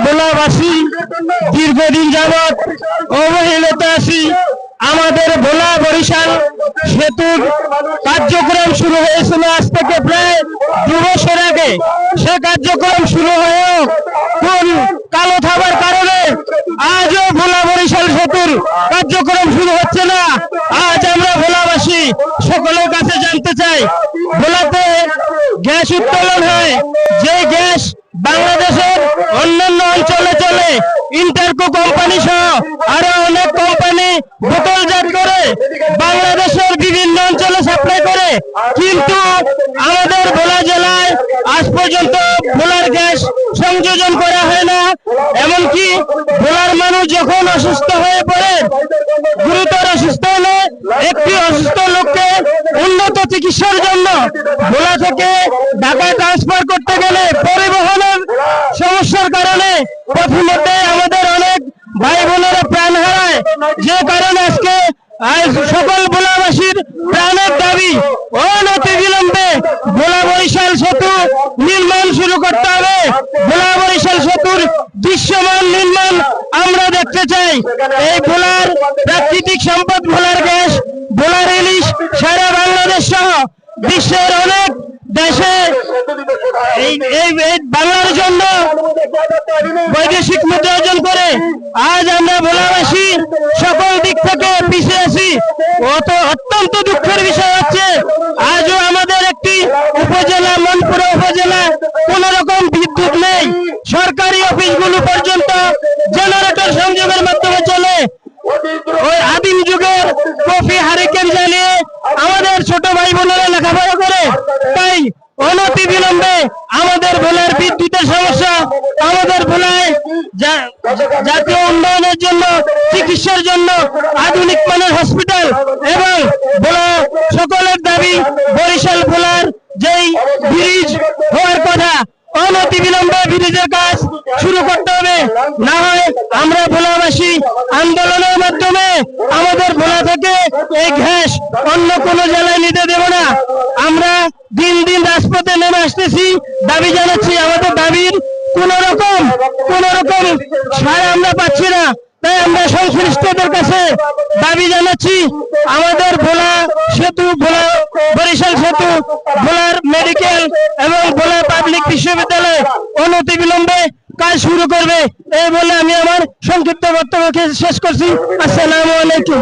ভোলাবাসী দীর্ঘদিন যাবৎ অবহেলিত আছি। আমাদের ভোলা বরিশাল সেতুর কার্যক্রম শুরু হয়েছিল আজ থেকে প্রায় 2 বছর আগে। সে কার্যক্রম শুরু হয়েও কোন কালো থাকার কারণে আজও ভোলা বরিশাল সেতুর কার্যক্রম শুরু হচ্ছে না। আজ আমরা ভোলাবাসী সকলের কাছে জানতে চাই, ভোলাতে গ্যাস উত্তোলন হয়, যে গ্যাস বাংলাদেশের অন্যান্য অঞ্চলে চলে, ইন্টারকো কোম্পানি সহ আরো অনেক কোম্পানি বোতলজাত করে বাংলাদেশের বিভিন্ন অঞ্চলে সাপ্লাই করে, কিন্তু আমাদের ভোলা জেলায় আজ পর্যন্ত ভোলার গ্যাস সংযোজন করা হয় না। এমনকি ভোলার মানুষ যখন অসুস্থ হয়ে পড়ে, গুরুতর অসুস্থ হলে একটি অসুস্থ লোককে উন্নত চিকিৎসার জন্য ভোলা থেকে ঢাকা ট্রান্সফার করতে গেলে পরিবহনের সমস্যার কারণে প্রথমত আমাদের অনেক ভাই বোনেরা প্রাণ হারায়। যে কারণে আজকে সকল ভোলাবাসীর প্রাণের দাবি অনতি বিলম্বে ভোলা বরিশাল সেতু নির্মাণ শুরু করতে হবে। ভোলা বরিশাল সেতুর দৃশ্যমান নির্মাণ আমরা দেখতে চাই। এই ভোলার প্রাকৃতিক সম্পদ, ভোলার গ্যাস, ভোলার ইলিশ সারা বাংলাদেশ সহ বিশ্বের অনেক দেশে এই বাংলার জন্য বৈদেশিক মুদ্রা অর্জন করে। আজ আমরা ভোলাবাসী সকল দিক থেকে পিছিয়ে আছি। অত্যন্ত দুঃখের বিষয় হচ্ছে আজও আমাদের একটি উপজেলা, মনপুরা উপজেলা, কোন রকম বিদ্যুৎ নেই। সরকারি অফিসগুলো পর্যন্ত জেনারেটর সংযোগের মাধ্যমে চলে। ওই আদিম যুগের কফি হারিকেন জ্বালিয়ে আমাদের ছোট ভাই বোনেরা লেখাপড়া করে। তাই অনতি বিলম্বে আমাদের ভোলার বিদ্যুতের সমস্যা, আমাদের ভোলায় জাতীয় উন্নয়নের জন্য, চিকিৎসার জন্য আধুনিক মানের হসপিটাল এবং ভোলা সকলের দাবি বরিশাল ভোলার যেই ব্রিজ হওয়ার কথা, অনতি বিলম্বে ব্রিজের কাজ শুরু করতে হবে। না হয় আমরা ভোলাবাসী আন্দোলনের মাধ্যমে আমাদের ভোলা থেকে এই গ্যাস অন্য কোনো জেলায় নিতে দেব না। আমরা দিন দিন রাজপথে নেমে আসতেছি, দাবি জানাচ্ছি। আমাদের দাবির কোন রকম সাড়া আমরা পাচ্ছি না। তাই আমরা সংশ্লিষ্টদের কাছে দাবি জানাচ্ছি, আমাদের ভোলা সেতু, ভোলা বরিশাল সেতু, ভোলার মেডিকেল এবং ভোলা পাবলিক বিশ্ববিদ্যালয় অনতি বিলম্বে কাজ শুরু করবে। এই বলে আমি আমার সংক্ষিপ্ত বক্তব্য শেষ করছি। আসসালামু আলাইকুম।